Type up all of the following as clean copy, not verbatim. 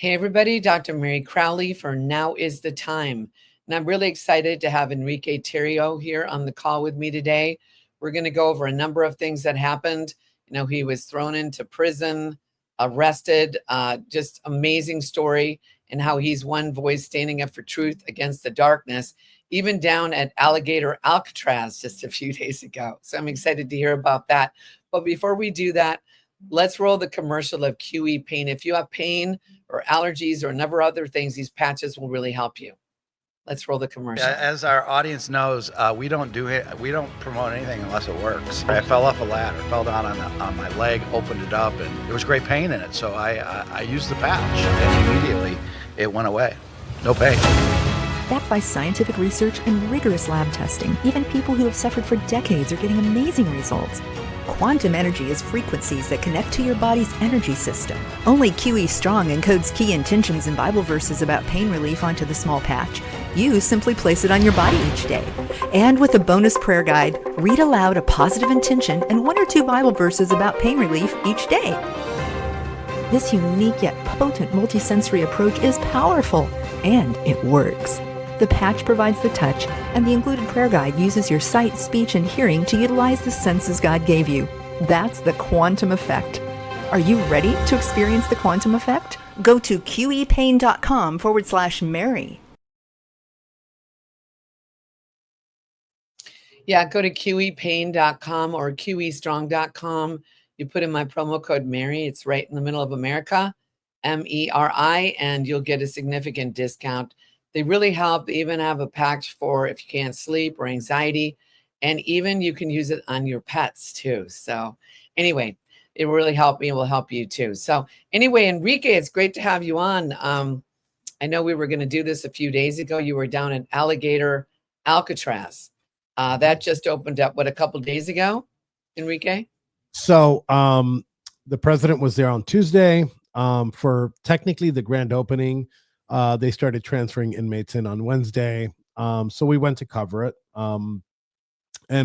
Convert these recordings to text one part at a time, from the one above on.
Hey, everybody, Dr. Meri Crowley for Now is the Time. And I'm really excited to have Enrique here on the call with me today. We're going to go over a number of things that happened. He was thrown into prison, arrested, just amazing story, and how he's one voice standing up for truth against the darkness, even down at Alligator Alcatraz just a few days ago. So I'm excited to hear about that. But before we do that, let's roll the commercial of QE pain. If you have pain or allergies or a number of other things, these patches will really help you. Let's roll the commercial. As our audience knows, we don't promote anything unless it works. I fell off a ladder, fell down on my leg, opened it up, and there was great pain in it. So I used the patch, and immediately it went away. No pain. Backed by scientific research and rigorous lab testing, even people who have suffered for decades are getting amazing results. Quantum energy is frequencies that connect to your body's energy system. Only QE Strong encodes key intentions and Bible verses about pain relief onto the small patch. You simply place it on your body each day. And with a bonus prayer guide, read aloud a positive intention and 1 or 2 Bible verses about pain relief each day. This unique yet potent multisensory approach is powerful, and it works. The patch provides the touch, and the included prayer guide uses your sight, speech, and hearing to utilize the senses God gave you. That's the quantum effect. Are you ready to experience the quantum effect? Go to QEpain.com/Meri. Yeah, go to QEpain.com or QEstrong.com. You put in my promo code Meri. It's right in the middle of America, MERI, and you'll get a significant discount. They really help. They even have a patch for if you can't sleep or anxiety, and even you can use it on your pets too. So anyway, it will really help me. It will help you too. So anyway, Enrique, it's great to have you on. I know we were going to do this a few days ago. You were down at Alligator Alcatraz. That just opened up, a couple days ago, Enrique? So the president was there on Tuesday for technically the grand opening. They started transferring inmates in on Wednesday. So we went to cover it. And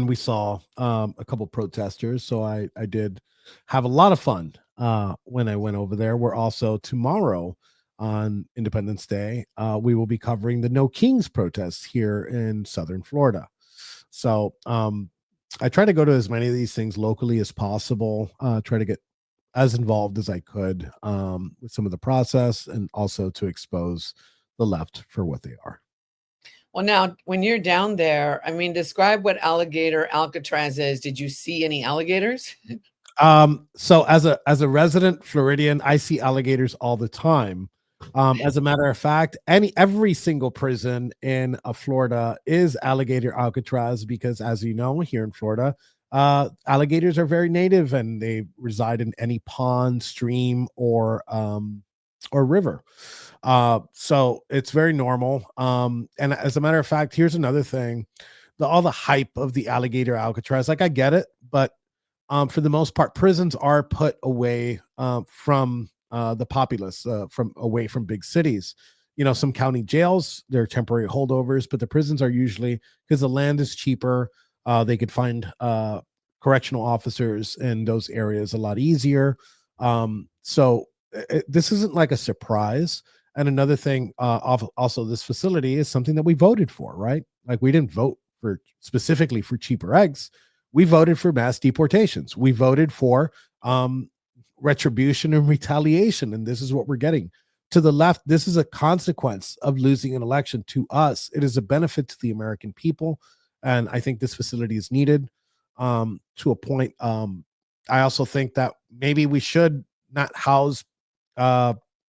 we saw a couple protesters. So I did have a lot of fun when I went over there. We're also tomorrow on Independence Day, we will be covering the No Kings protests here in Southern Florida. So I try to go to as many of these things locally as possible, try to get as involved as I could with some of the process, and also to expose the left for what they are. Well, now, when you're down there, I mean, describe what Alligator Alcatraz is. Did you see any alligators? So as a resident Floridian, I see alligators all the time. As a matter of fact, every single prison in Florida is Alligator Alcatraz because, as you know, here in Florida, alligators are very native and they reside in any pond, stream, or river. So it's very normal. And as a matter of fact, here's another thing: all the hype of the Alligator Alcatraz. Like, I get it, but for the most part, prisons are put away from the populace, from away from big cities. Some county jails, they're temporary holdovers, but the prisons are usually, because the land is cheaper, they could find correctional officers in those areas a lot easier. So this isn't like a surprise. And another thing, also, this facility is something that we voted for, right? Like, we didn't vote specifically for cheaper eggs. We voted for mass deportations. We voted for retribution and retaliation, and this is what we're getting. To the left, this is a consequence of losing an election. To us, it is a benefit to the American people, and I think this facility is needed to a point. I also think that maybe we should not house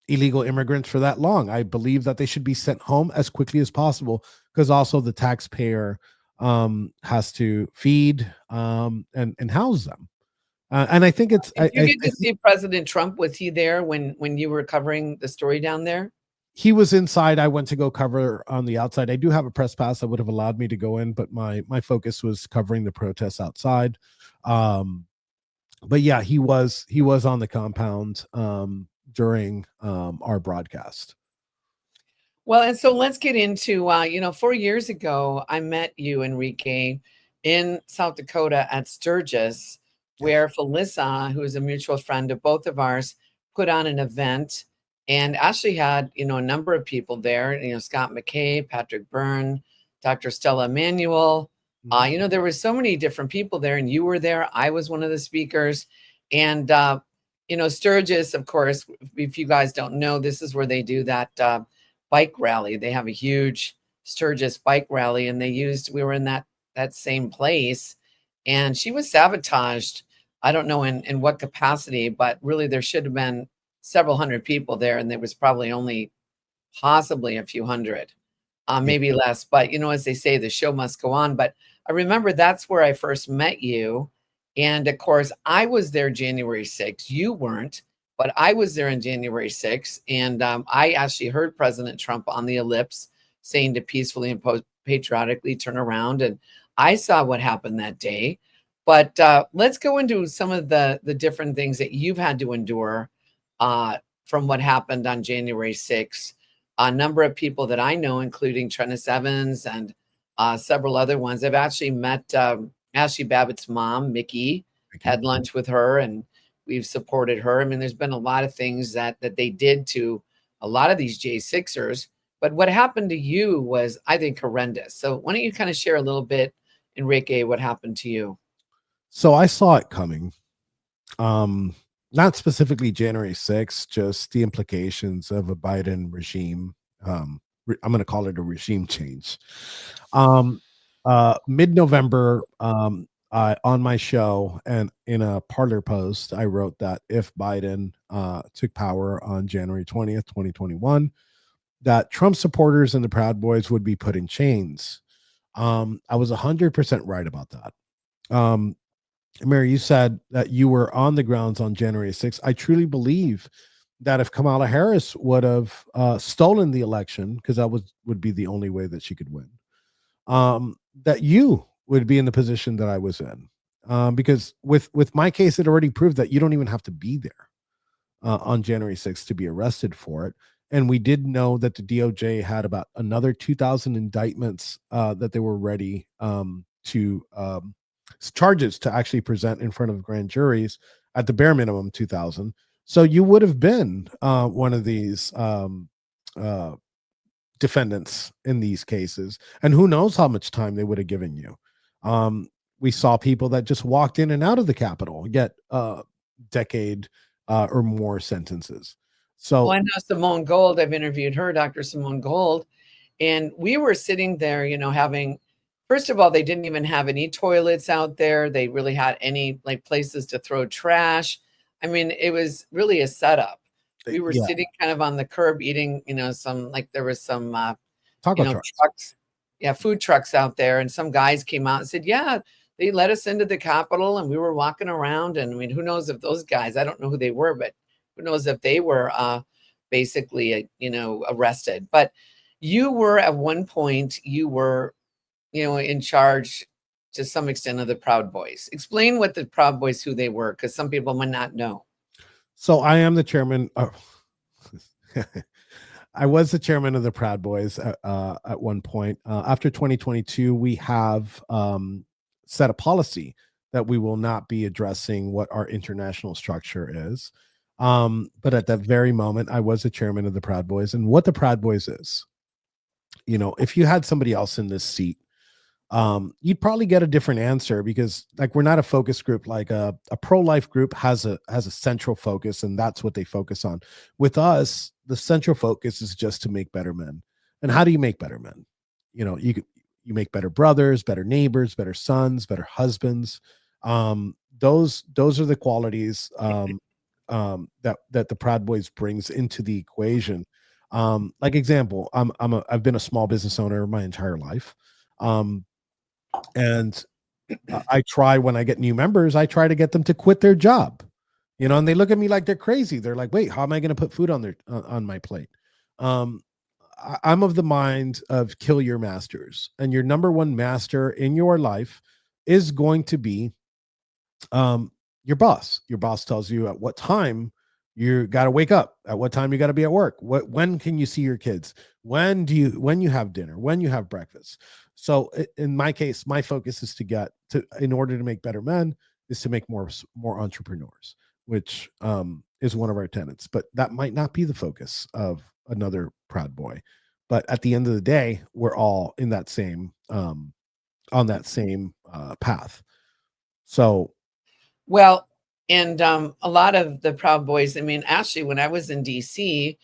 illegal immigrants for that long. I believe that they should be sent home as quickly as possible, because also the taxpayer has to feed and house them. And I think it's. Did you get to see President Trump? Was he there when you were covering the story down there? He was inside. I went to go cover on the outside. I do have a press pass that would have allowed me to go in, but my focus was covering the protests outside. But yeah, he was on the compound during our broadcast. Well, and so let's get into 4 years ago, I met you, Enrique, in South Dakota at Sturgis, where Felissa, who is a mutual friend of both of ours, put on an event. and Ashley had, a number of people there, Scott McKay, Patrick Byrne, Dr. Stella Emanuel. There were so many different people there, and you were there. I was one of the speakers. And, Sturgis, of course, if you guys don't know, this is where they do that bike rally. They have a huge Sturgis bike rally, and we were in that same place, and she was sabotaged. I don't know in what capacity, but really there should have been several hundred people there, and there was probably only possibly a few hundred, maybe less. But as they say, the show must go on. But I remember that's where I first met you, and of course I was there January 6th. You weren't, but I was there on January 6th, and I actually heard President Trump on the ellipse saying to peacefully and patriotically turn around, and I saw what happened that day. But let's go into some of the different things that you've had to endure from what happened on January 6th. A number of people that I know, including Trennis Evans and several other ones, I've actually met Ashley Babbitt's mom, Mickey, had lunch with her, and we've supported her. I mean, there's been a lot of things that they did to a lot of these J6ers. But what happened to you was, I think, horrendous. So why don't you kind of share a little bit, Enrique, what happened to you? So I saw it coming. Not specifically January 6th, just the implications of a Biden regime. I'm going to call it a regime change. Mid-November, on my show and in a Parler post, I wrote that if Biden took power on January 20th, 2021, that Trump supporters and the Proud Boys would be put in chains. I was 100% right about that. Meri, you said that you were on the grounds on January 6th. I truly believe that if Kamala Harris would have stolen the election, because that would be the only way that she could win, that you would be in the position that I was in. Because with my case, it already proved that you don't even have to be there on January 6th to be arrested for it. And we did know that the DOJ had about another 2,000 indictments that they were ready to charges to actually present in front of grand juries, at the bare minimum 2,000. So you would have been one of these defendants in these cases, and who knows how much time they would have given you. We saw people that just walked in and out of the Capitol get decade or more sentences. So I know Simone Gold. I've interviewed her, Dr. Simone Gold, and we were sitting there, having. First of all, they didn't even have any toilets out there. They really had any places to throw trash. I mean, it was really a setup. We were sitting kind of on the curb eating, some there was some trucks. Yeah, food trucks out there. And some guys came out and said, yeah, they let us into the Capitol, and we were walking around. And I mean, who knows if those guys, I don't know who they were, but who knows if they were basically, arrested. But you were at one point, in charge to some extent of the Proud Boys. Explain what the Proud Boys, who they were, because some people might not know. So I am the chairman. I was the chairman of the Proud Boys at one point. After 2022, we have set a policy that we will not be addressing what our international structure is. But at that very moment, I was the chairman of the Proud Boys. And what the Proud Boys is, if you had somebody else in this seat, you'd probably get a different answer, because we're not a focus group. Like a pro-life group has a central focus, and that's what they focus on. With us, the central focus is just to make better men. And how do you make better men? You make better brothers, better neighbors, better sons, better husbands. Those are the qualities that the Proud Boys brings into the equation. Example, I've been a small business owner my entire life. And I try, when I get new members, I try to get them to quit their job, and they look at me like they're crazy. They're like, wait, how am I going to put food on my plate? I'm of the mind of kill your masters, and your number one master in your life is going to be your boss. Your boss tells you at what time you got to wake up, at what time you got to be at work, when can you see your kids, when you have dinner, when you have breakfast. So in my case, my focus is in order to make better men, is to make more entrepreneurs. which is one of our tenants. But that might not be the focus of another Proud Boy. But at the end of the day, we're all in that same on that same path. So, Well, and a lot of the Proud Boys, I mean, actually, when I was in DC,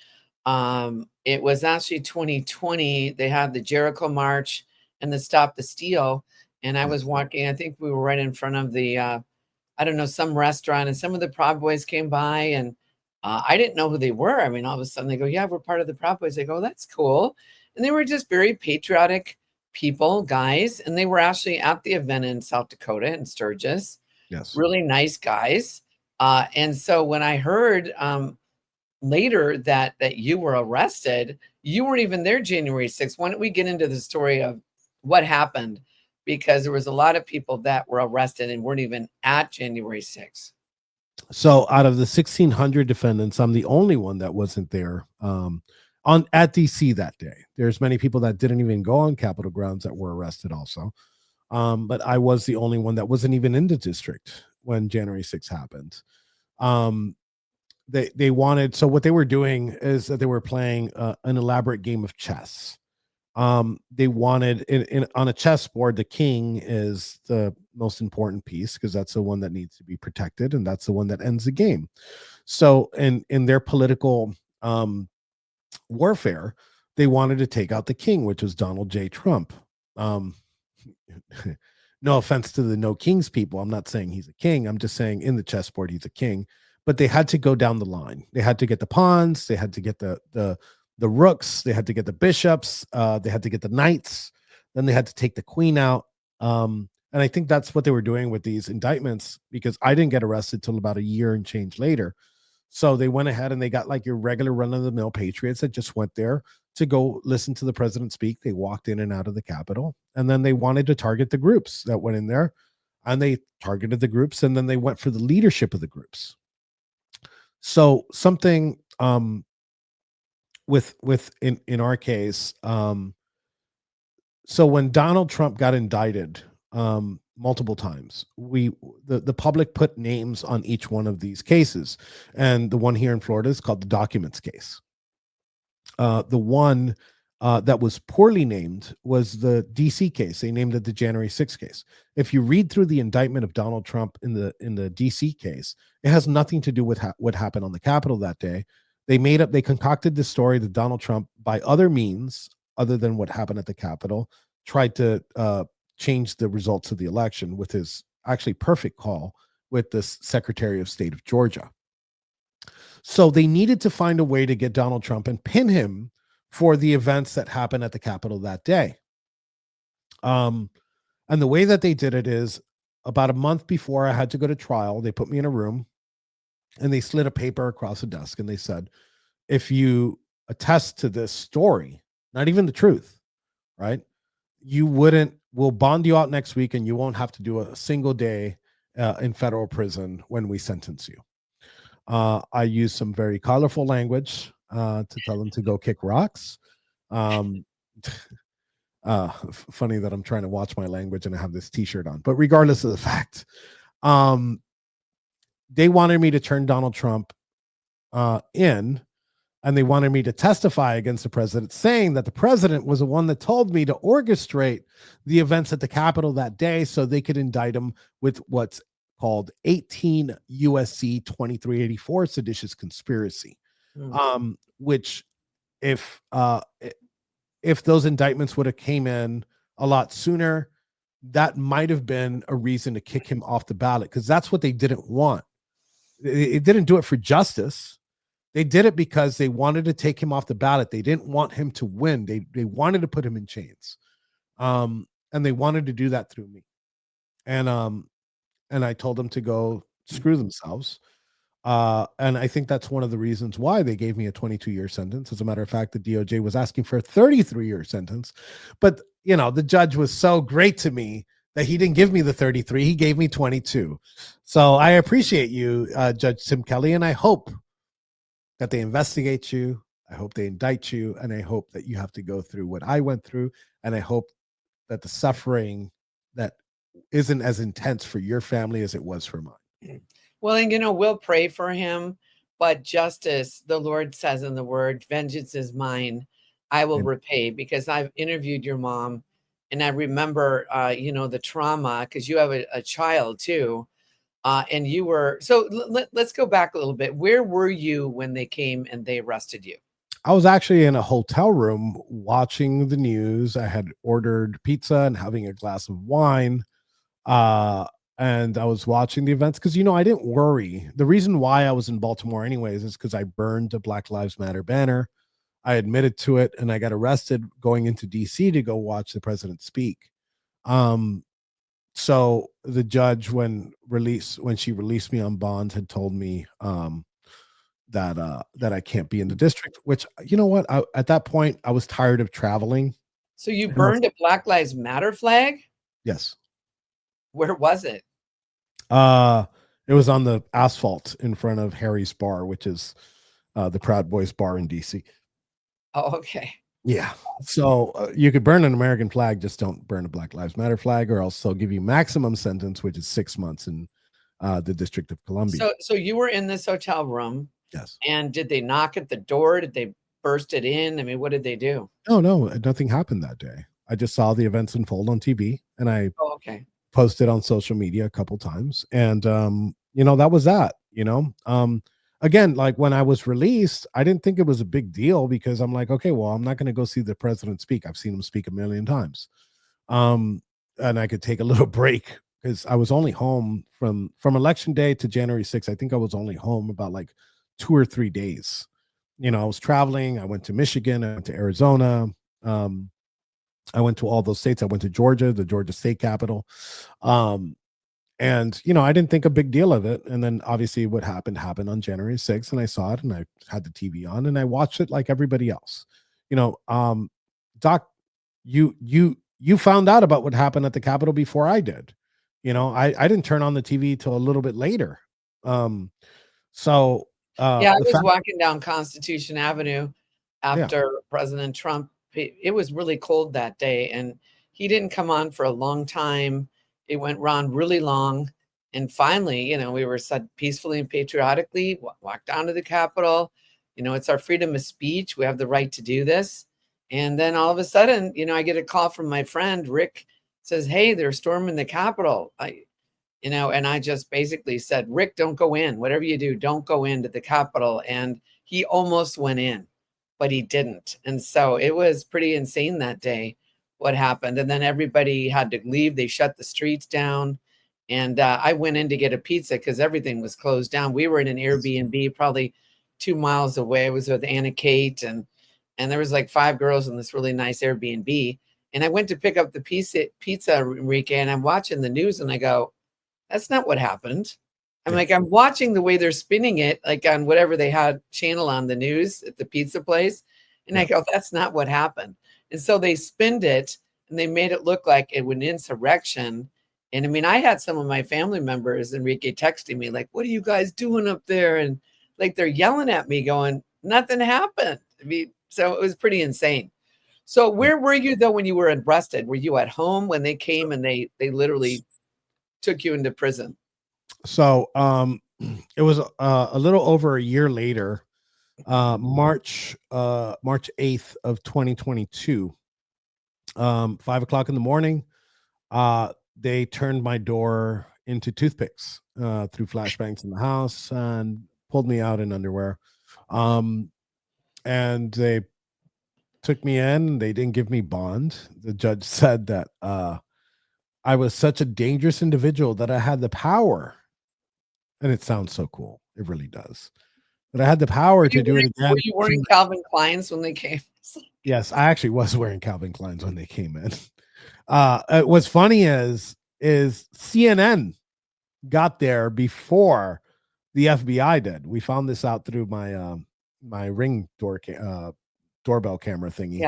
it was actually 2020. They had the Jericho March and the Stop the Steal. And I was walking, I think we were right in front of the, I don't know, some restaurant, and some of the Proud Boys came by, and I didn't know who they were. I mean, all of a sudden they go, "Yeah, we're part of the Proud Boys." I go, "That's cool." And they were just very patriotic people, guys. And they were actually at the event in South Dakota in Sturgis. yes. Really nice guys. And so when I heard later that you were arrested, you weren't even there January 6th. Why don't we get into the story of what happened? Because there was a lot of people that were arrested and weren't even at January 6th. So out of the 1,600 defendants, I'm the only one that wasn't there on at DC that day. There's many people that didn't even go on Capitol grounds that were arrested also. But I was the only one that wasn't even in the district when January 6th happened. They wanted, so what they were doing is that they were playing an elaborate game of chess. They wanted on a chessboard, the king is the most important piece because that's the one that needs to be protected, and that's the one that ends the game. So in their political warfare, they wanted to take out the king, which was Donald J. Trump. No offense to the no kings people. I'm not saying he's a king. I'm just saying in the chessboard, he's a king. But they had to go down the line. They had to get the pawns. They had to get the rooks. They had to get the bishops. They had to get the knights. Then they had to take the queen out. And I think that's what they were doing with these indictments, because I didn't get arrested till about a year and change later. So they went ahead and they got like your regular run-of-the-mill patriots that just went there to go listen to the president speak. They walked in and out of the Capitol, and then they wanted to target the groups that went in there, and they targeted the groups, and then they went for the leadership of the groups. So something with in our case, so when Donald Trump got indicted multiple times, the public put names on each one of these cases, and the one here in Florida is called the documents case. The one that was poorly named was the DC case. They named it the January 6th case. If you read through the indictment of Donald Trump in the DC case, it has nothing to do with what happened on the Capitol that day. They concocted this story that Donald Trump, by other means other than what happened at the Capitol, tried to change the results of the election with his actually perfect call with the Secretary of State of Georgia. So they needed to find a way to get Donald Trump and pin him for the events that happened at the Capitol that day. And the way that they did it is, about a month before I had to go to trial, they put me in a room and they slid a paper across a desk and they said, if you attest to this story, not even the truth, right, we'll bond you out next week and you won't have to do a single day in federal prison when we sentence you. I used some very colorful language to tell them to go kick rocks. Funny that I'm trying to watch my language and I have this t-shirt on, but regardless of the fact, they wanted me to turn Donald Trump in, and they wanted me to testify against the president, saying that the president was the one that told me to orchestrate the events at the Capitol that day so they could indict him with what's called 18 USC 2384 seditious conspiracy, which if those indictments would have came in a lot sooner, that might have been a reason to kick him off the ballot, because that's what they didn't want. It didn't do it for justice. They did it because they wanted to take him off the ballot. They didn't want him to win. They wanted to put him in chains. And they wanted to do that through me. And I told them to go screw themselves. And I think that's one of the reasons why they gave me a 22-year sentence. As a matter of fact, the DOJ was asking for a 33-year sentence. But, the judge was so great to me that he didn't give me the 33. He gave me 22. So I appreciate you, Judge Tim Kelly, and I hope that they investigate you. I hope they indict you, and I hope that you have to go through what I went through, and I hope that the suffering that isn't as intense for your family as it was for mine. Well, and we'll pray for him, but justice, the Lord says in the word, vengeance is mine. I will And repay, because I've interviewed your mom and I remember, the trauma, because you have a child too. And you were, so let's go back a little bit. Where were you when they came and they arrested you? I was actually in a hotel room watching the news. I had ordered pizza and having a glass of wine. Uh, and I was watching the events because, I didn't worry. The reason why I was in Baltimore, anyways, is because I burned a Black Lives Matter banner. I admitted to it, and I got arrested going into DC to go watch the president speak. Um, so the judge, when she released me on bond, had told me that I can't be in the district. Which, you know what? At that point, I was tired of traveling. So you And I was- burned a Black Lives Matter flag? yes. Where was it? Uh, it was on the asphalt in front of Harry's Bar, which is the Proud Boys bar in DC. Oh, okay. Yeah. So you could burn an American flag, just don't burn a Black Lives Matter flag, or else they'll give you maximum sentence, which is 6 months in the District of Columbia. So you were in this hotel room, Yes. and did they knock at the door? Did they burst it in? I mean, what did they do? No, nothing happened that day. I just saw the events unfold on TV, and I Oh, okay. posted on social media a couple times, and that was that. Again, like when I was released, I didn't think it was a big deal because I'm like, okay, well, I'm not going to go see the president speak. I've seen him speak a million times. And I could take a little break because I was only home from election day to January 6th. I think I was only home about like 2 or 3 days. I was traveling. I went to Michigan, I went to Arizona. I went to all those states. I went to Georgia, the Georgia state capital. And I didn't think a big deal of it. And then obviously what happened on January 6th, and I saw it, and I had the TV on, and I watched it like everybody else. Doc, you found out about what happened at the Capitol before I did. I didn't turn on the TV till a little bit later. So yeah, I was walking down Constitution Avenue after President Trump. It was really cold that day, and he didn't come on for a long time. It went on really long. And finally, we were said peacefully and patriotically, walk down to the Capitol. It's our freedom of speech. We have the right to do this. And then all of a sudden, I get a call from my friend, Rick, says, hey, they're storming the Capitol. And I just basically said, Rick, don't go in. Whatever you do, don't go into the Capitol. And he almost went in, but he didn't. And so it was pretty insane that day what happened. And then everybody had to leave. They shut the streets down. And I went in to get a pizza because everything was closed down. We were in an Airbnb probably 2 miles away. I was with Anna Kate, and there was like 5 girls in this really nice Airbnb. And I went to pick up the pizza, Enrique, and I'm watching the news, and I go, that's not what happened. I'm like, I'm watching the way they're spinning it, like on whatever they had channel on the news at the pizza place. And I go, that's not what happened. And so they spinned it, and they made it look like it was an insurrection. And I mean, I had some of my family members, Enrique, texting me like, what are you guys doing up there? And like, they're yelling at me going, nothing happened. I mean, so it was pretty insane. So where were you though when you were arrested? Were you at home when they came and they literally took you into prison? So it was a little over a year later, March 8th of 2022, 5:00 in the morning. They turned my door into toothpicks through flashbangs in the house and pulled me out in underwear. And they took me in. They didn't give me bond. The judge said that I was such a dangerous individual that I had the power. And it sounds so cool. It really does. But I had the power to do it again. Were you wearing Calvin Kleins when they came? Yes, I actually was wearing Calvin Kleins when they came in. What's funny is CNN got there before the FBI did. We found this out through my my Ring doorbell camera thingy.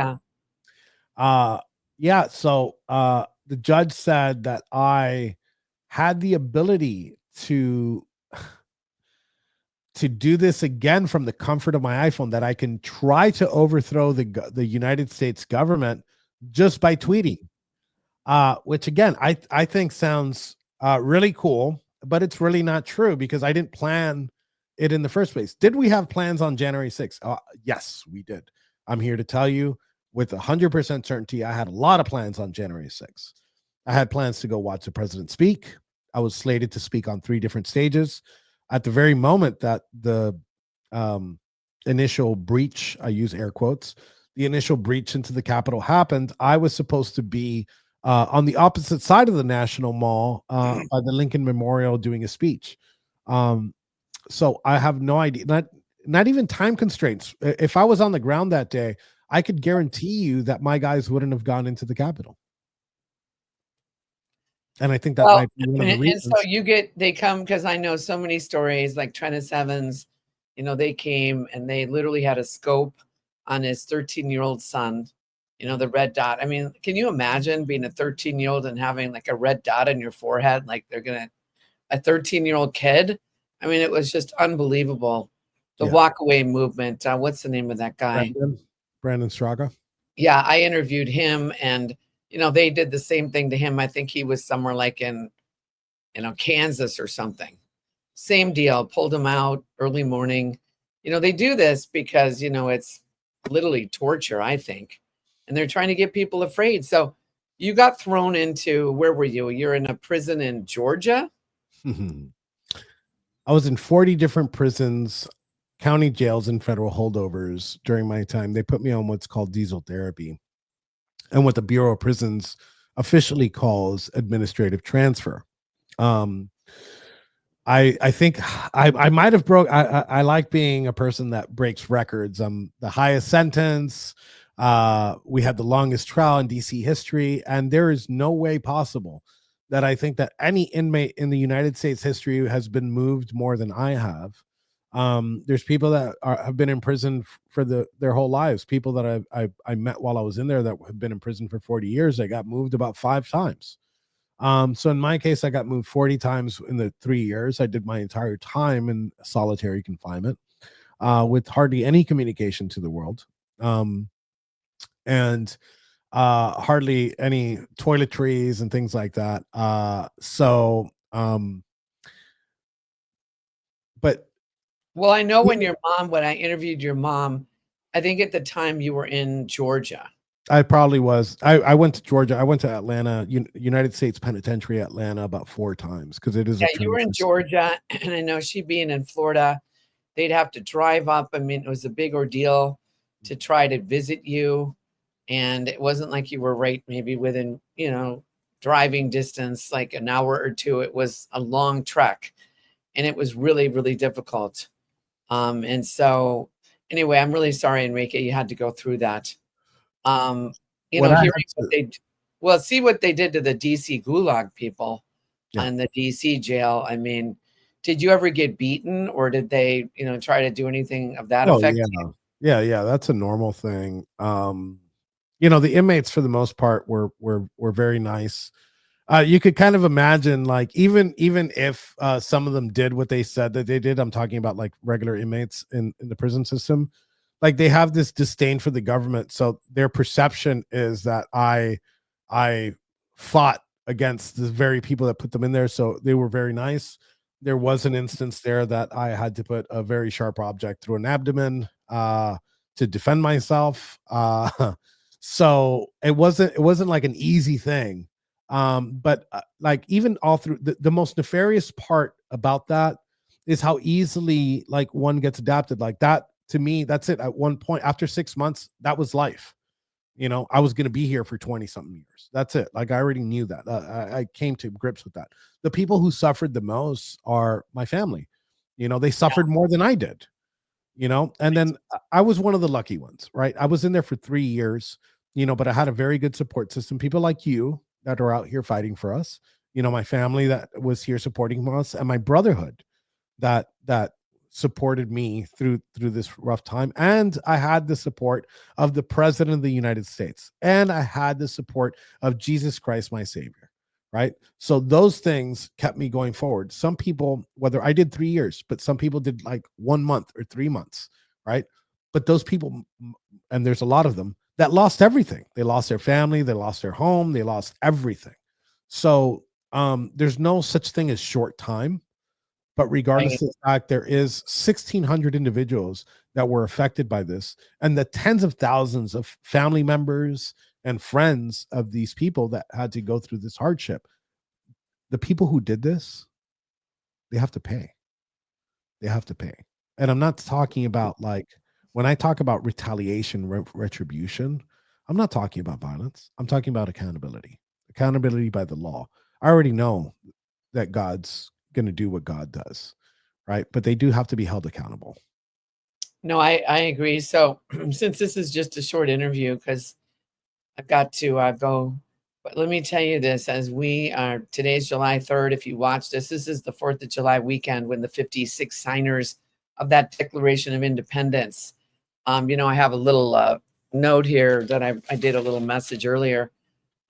Yeah. So the judge said that I had the ability to do this again from the comfort of my iPhone, that I can try to overthrow the United States government just by tweeting, which again, I think sounds really cool. but it's really not true because I didn't plan it in the first place. Did we have plans on January 6th? Yes, we did. I'm here to tell you with 100% certainty, I had a lot of plans on January 6th. I had plans to go watch the president speak. I was slated to speak on 3 different stages. At the very moment that the initial breach, I use air quotes, the initial breach into the Capitol happened, I was supposed to be on the opposite side of the National Mall by the Lincoln Memorial doing a speech. So I have no idea, not even time constraints. If I was on the ground that day, I could guarantee you that my guys wouldn't have gone into the Capitol. And I think that might be one of the reasons. And so they come, because I know so many stories like Trent Evans, they came and they literally had a scope on his 13-year-old son, the red dot. I mean, can you imagine being a 13-year-old and having like a red dot on your forehead? Like a 13-year-old kid. I mean, it was just unbelievable. The walk away movement. What's the name of that guy? Brandon Straga. Yeah, I interviewed him, and they did the same thing to him. I think he was somewhere like in, Kansas or something. Same deal. Pulled him out early morning. They do this because it's literally torture, I think, and they're trying to get people afraid. So you got thrown into, where were you? You're in a prison in Georgia. I was in 40 different prisons, county jails, and federal holdovers during my time. They put me on what's called diesel therapy, and what the Bureau of Prisons officially calls administrative transfer. I think I might have broke. I like being a person that breaks records. The highest sentence. We had the longest trial in DC history, and there is no way possible that I think that any inmate in the United States history has been moved more than I have. There's people that have been in prison for their whole lives. People that I met while I was in there that have been in prison for 40 years. I got moved about 5 times. So in my case, I got moved 40 times in the 3 years. I did my entire time in solitary confinement with hardly any communication to the world. And hardly any toiletries and things like that. But well, I know when I interviewed your mom, I think at the time you were in Georgia. I probably was. I went to Georgia. I went to Atlanta, United States Penitentiary, Atlanta, about 4 times because it is. Yeah, you were in Georgia, and I know she being in Florida, they'd have to drive up. I mean, it was a big ordeal to try to visit you. And it wasn't like you were right maybe within, driving distance, like an hour or 2. It was a long trek, and it was really, really difficult. And so anyway, I'm really sorry, Enrique, you had to go through that. See what they did to the DC Gulag people in the DC jail. I mean, did you ever get beaten, or did they, try to do anything of that effect? Yeah. That's a normal thing. The inmates for the most part were very nice. You could kind of imagine, like, even if some of them did what they said that they did, I'm talking about like regular inmates in the prison system, like they have this disdain for the government. So their perception is that I fought against the very people that put them in there. So they were very nice. There was an instance there that I had to put a very sharp object through an abdomen to defend myself. So it wasn't like an easy thing. But like even all through the most nefarious part about that is how easily like one gets adapted. Like that, to me, that's it. At one point after 6 months, that was life. I was going to be here for 20 something years. That's it. Like I already knew that. I came to grips with that. The people who suffered the most are my family. They suffered more than I did, and then I was one of the lucky ones, right? I was in there for 3 years, but I had a very good support system. People like you that are out here fighting for us, my family that was here supporting us, and my brotherhood that supported me through this rough time. And I had the support of the President of the United States, and I had the support of Jesus Christ, my Savior, right? So those things kept me going forward. Some people, whether I did 3 years, but some people did like 1 month or 3 months, right? But those people, and there's a lot of them, that lost everything. They lost their family, they lost their home, they lost everything. So There's no such thing as short time, but regardless of the fact, there is 1,600 individuals that were affected by this, and the tens of thousands of family members and friends of these people that had to go through this hardship. The people who did this, they have to pay. They have to pay. And I'm not talking about, like, when I talk about retaliation, retribution, I'm not talking about violence. I'm talking about accountability by the law. I already know that God's going to do what God does, right? But they do have to be held accountable. No, I agree. So since this is just a short interview, because I've got to go, but let me tell you this, as we are, today's July 3rd. If you watch this, this is the 4th of July weekend when the 56 signers of that Declaration of Independence, you know, I have a little note here that I did a little message earlier.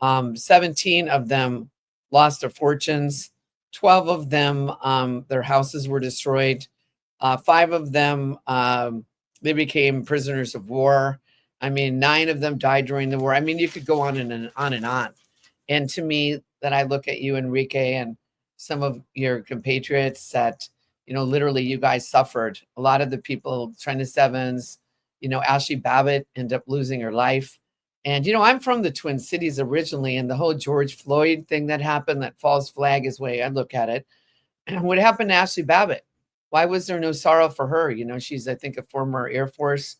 17 of them lost their fortunes. 12 of them, their houses were destroyed. 5 of them, they became prisoners of war. I mean, 9 of them died during the war. I mean, you could go on and on and on. And to me, that I look at you, Enrique, and some of your compatriots that, you know, literally you guys suffered. A lot of the people, Trina Sevens, you know, Ashley Babbitt ended up losing her life. And, you know, I'm from the Twin Cities originally, and the whole George Floyd thing that happened, that false flag is the way I look at it. And what happened to Ashley Babbitt? Why was there no sorrow for her? You know, she's, I think, a former Air Force,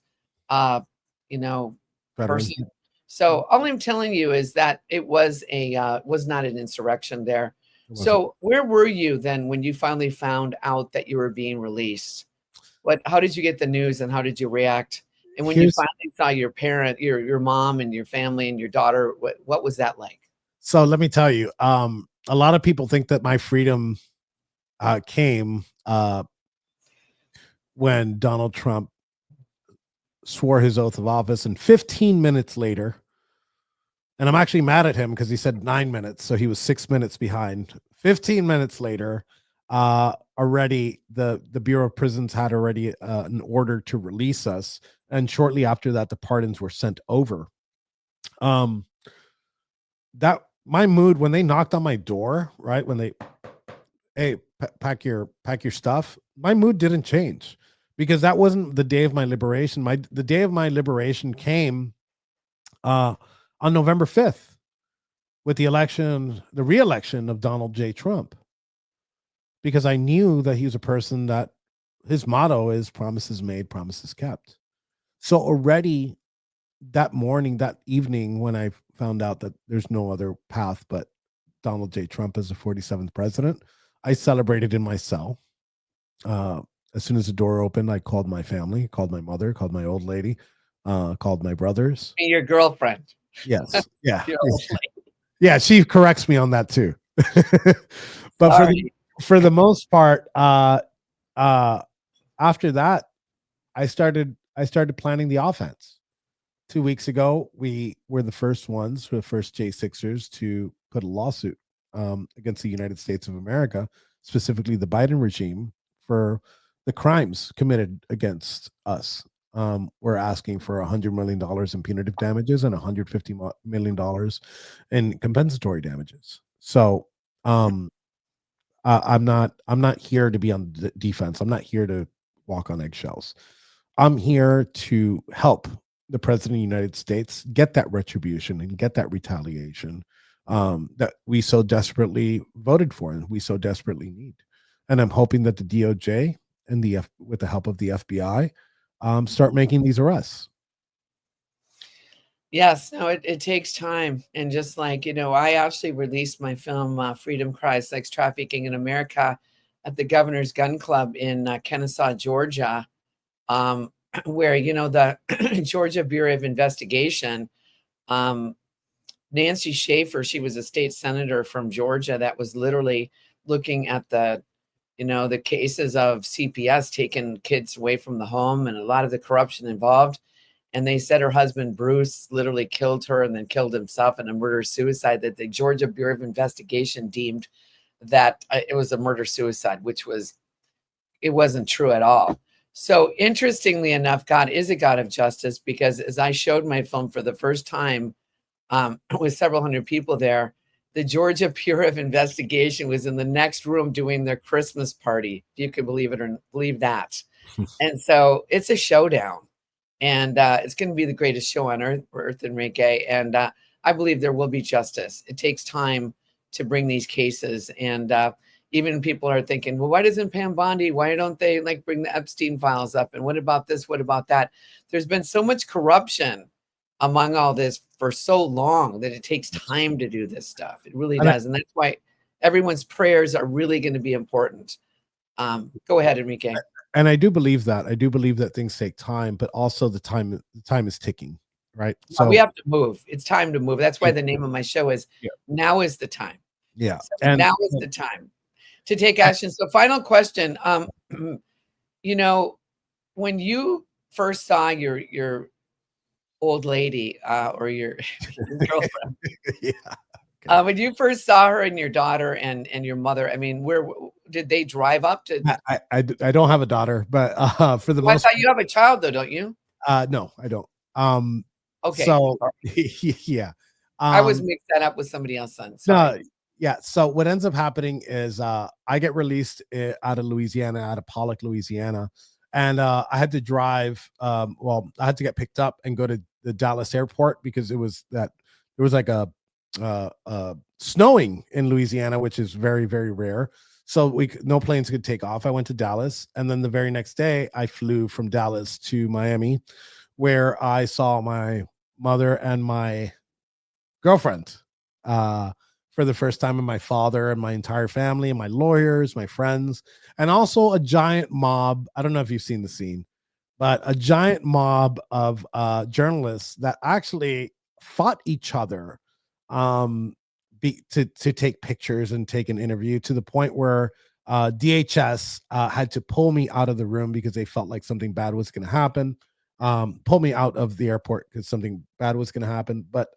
you know, person. So all I'm telling you is that it was not an insurrection there. So where were you then when you finally found out that you were being released? How did you get the news, and how did you react? And when you finally saw your parent, your mom and your family and your daughter, what was that like? So let me tell you, a lot of people think that my freedom came when Donald Trump swore his oath of office, and 15 minutes later, and I'm actually mad at him because he said 9 minutes, so he was 6 minutes behind. 15 minutes later, already the Bureau of Prisons had already an order to release us, and shortly after that, the pardons were sent over. That my mood when they knocked on my door, right, when they, hey, pack your stuff, my mood didn't change, because that wasn't the day of my liberation. The day of my liberation came on November 5th with the re-election of Donald J. Trump, because I knew that he was a person that his motto is promises made, promises kept. So already that morning, that evening, when I found out that there's no other path but Donald J. Trump as the 47th president, I celebrated in my cell. As soon as the door opened, I called my family, called my mother, called my old lady, called my brothers. Your girlfriend. Yes. Yeah. Yeah. She corrects me on that too. But for the most part, after that, I started planning the offense. 2 weeks ago, we were the first J6ers to put a lawsuit against the United States of America, specifically the Biden regime, for the crimes committed against us. We're asking for $100 million in punitive damages and $150 million in compensatory damages. So I'm not here to be on the defense. I'm not here to walk on eggshells. I'm here to help the president of the United States get that retribution and get that retaliation that we so desperately voted for and we so desperately need. And I'm hoping that the DOJ and with the help of the FBI start making these arrests. Yes, no, it takes time. And just like, you know, I actually released my film, Freedom Cries, Sex Trafficking in America, at the Governor's Gun Club in Kennesaw, Georgia, where, you know, the Georgia Bureau of Investigation, Nancy Schaefer, she was a state senator from Georgia that was literally looking at the cases of CPS taking kids away from the home and a lot of the corruption involved. And they said her husband, Bruce, literally killed her and then killed himself in a murder-suicide, that the Georgia Bureau of Investigation deemed that it was a murder-suicide, it wasn't true at all. So interestingly enough, God is a God of justice, because as I showed my film for the first time with several hundred people there, the Georgia Bureau of Investigation was in the next room doing their Christmas party. If you could believe it or believe that. And so it's a showdown, and it's going to be the greatest show on earth, Enrique. And I believe there will be justice. It takes time to bring these cases, and even people are thinking, well, why doesn't Pam Bondi? Why don't they like bring the Epstein files up? And what about this? What about that? There's been so much corruption among all this for so long that it takes time to do this stuff. It really does, and that's why everyone's prayers are really going to be important. Go ahead, Enrique. And I do believe that. I do believe that things take time, but also the time is ticking, right? So we have to move. It's time to move. That's why the name of my show is Now is the Time. Yeah. So and now is the time to take action. So final question. You know, when you first saw your old lady or your girlfriend, when you first saw her and your daughter and your mother, I mean, where did they drive up to? I don't have a daughter, but for the most I thought you have a child though, don't you? No, I don't. Okay. So yeah. I was mixed that up with somebody else's son. Sorry. No, yeah. So what ends up happening is I get released out of Louisiana, out of Pollock, Louisiana. And I had to drive. Well, I had to get picked up and go to the Dallas airport because there was like a snowing in Louisiana, which is very, very rare. So no planes could take off. I went to Dallas, and then the very next day I flew from Dallas to Miami, where I saw my mother and my girlfriend for the first time, and my father and my entire family and my lawyers, my friends, and also a giant mob. I don't know if you've seen the scene, but a giant mob of journalists that actually fought each other to take pictures and take an interview, to the point where DHS had to pull me out of the room because they felt like something bad was going to happen. Pull me out of the airport because something bad was going to happen. But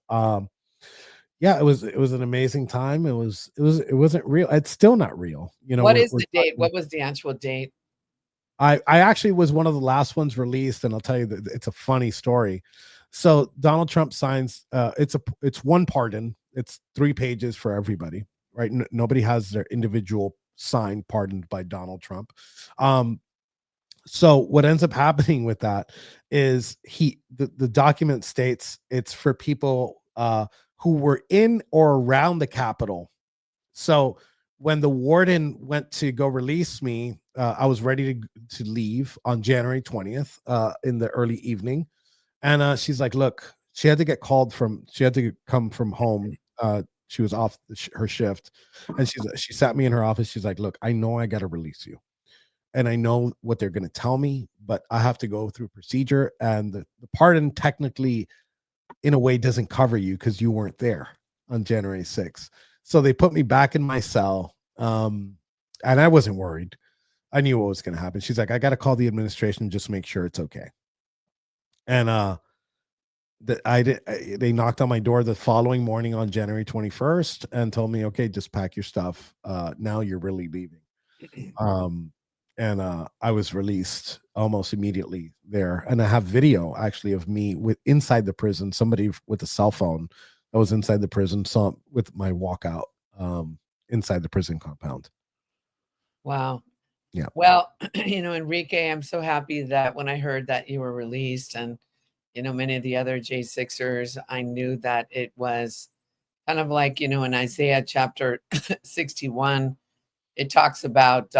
yeah, it was an amazing time. It wasn't real. It's still not real. You know, what is the date? What was the actual date? I actually was one of the last ones released, and I'll tell you that it's a funny story. So Donald Trump signs. It's one pardon. It's 3 pages for everybody, right? Nobody has their individual sign pardoned by Donald Trump. So what ends up happening with that is the document states it's for people who were in or around the Capitol. So when the warden went to go release me, I was ready to leave on January 20th in the early evening. And she's like, look, she had to come from home. She was off her shift, and she sat me in her office. She's like, look, I know I got to release you, and I know what they're going to tell me, but I have to go through procedure, and the pardon technically in a way doesn't cover you because you weren't there on January 6th. So they put me back in my cell. And I wasn't worried. I knew what was going to happen. She's like, I got to call the administration and just make sure it's okay. And they knocked on my door the following morning on January 21st and told me, okay, just pack your stuff. Now you're really leaving. And I was released almost immediately there. And I have video actually of me inside the prison, somebody with a cell phone that was inside the prison, saw with my walkout inside the prison compound. Wow. Yeah. Well, Enrique, I'm so happy that when I heard that you were released, and, many of the other J6ers, I knew that it was kind of like, in Isaiah chapter 61, it talks about,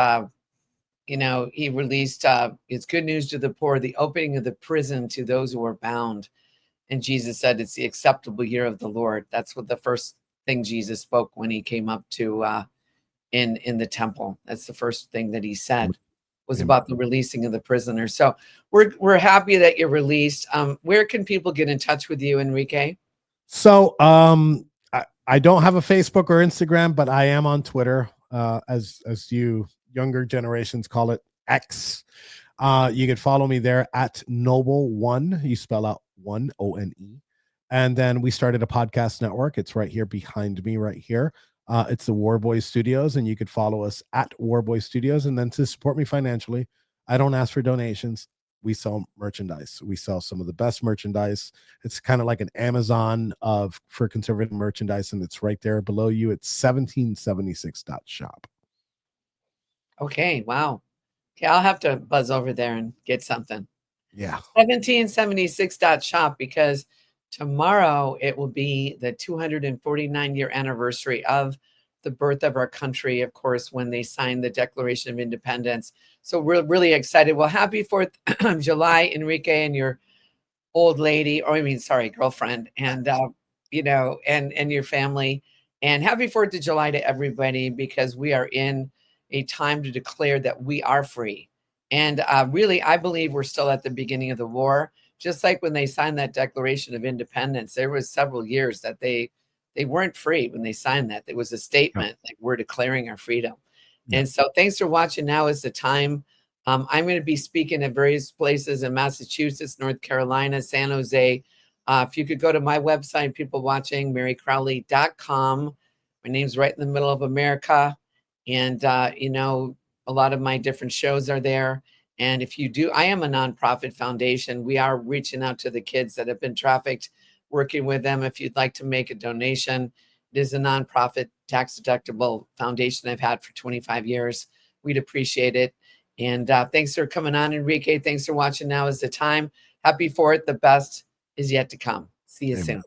he released it's good news to the poor, the opening of the prison to those who are bound. And Jesus said, it's the acceptable year of the Lord. That's what the first thing Jesus spoke when he came up to in the temple. That's the first thing that he said, was about the releasing of the prisoners. So we're happy that you're released. Where can people get in touch with you, Enrique? So I don't have a Facebook or Instagram, but I am on Twitter, as you younger generations call it, X. You can follow me there at Noble1. You spell out 1 ONE. And then we started a podcast network. It's right here behind me, right here. It's the Warboy Studios, and you could follow us at Warboy Studios. And then to support me financially, I don't ask for donations. we sell merchandise. We sell some of the best merchandise. It's kind of like an Amazon for conservative merchandise, and it's right there below you. It's 1776.shop. Okay, wow. Okay, I'll have to buzz over there and get something. Yeah. 1776.shop, because tomorrow it will be the 249-year anniversary of the birth of our country, of course, when they signed the Declaration of Independence. So we're really excited. Well, happy 4th of July, Enrique, and your old lady, or I mean, sorry, girlfriend, and and your family. And happy 4th of July to everybody, because we are in a time to declare that we are free. And really, I believe we're still at the beginning of the war. Just like when they signed that Declaration of Independence, there was several years that they weren't free when they signed that. It was a statement like, we're declaring our freedom. And so thanks for watching. Now is the time. I'm going to be speaking at various places in Massachusetts, North Carolina, San Jose. If you could go to my website, people watching, mericrowley.com. My name's right in the middle of America. And, a lot of my different shows are there. And if you do, I am a nonprofit foundation. We are reaching out to the kids that have been trafficked, working with them. If you'd like to make a donation, it is a nonprofit, tax deductible foundation I've had for 25 years. We'd appreciate it. And thanks for coming on, Enrique. Thanks for watching. Now is the time. Happy 4th. The best is yet to come. See you soon.